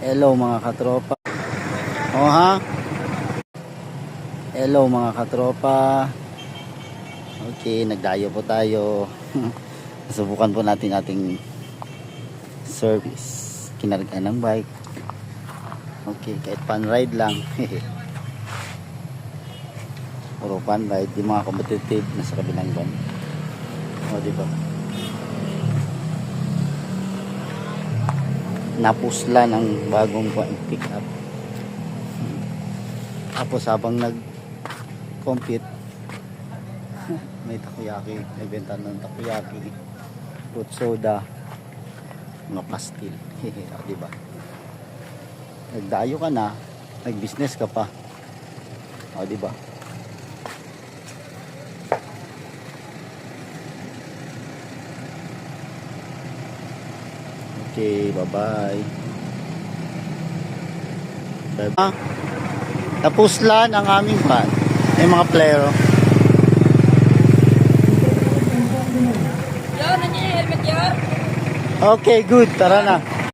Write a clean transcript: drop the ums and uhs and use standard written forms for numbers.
Hello mga katropa. Oh ha? Hello mga katropa. Okay, nagdayo po tayo. Subukan po natin ating service. Kinarga ng bike. Okay, kahit pan ride lang. Puro pan ride. Yung mga competitive na sa kabilang van. O, diba? Napuslan ang bagong pick up. Tapos habang nag-compete, may takoyaki, nagbenta ng takoyaki, fruit soda, mga pastil. Diba? Nagdayo ka na, nag-business ka pa. O, diba? Okay, bye-bye. Napuslan ang aming van. May mga plero. Yar, nandiyan yung helmet yar. Okay, good. Tara na.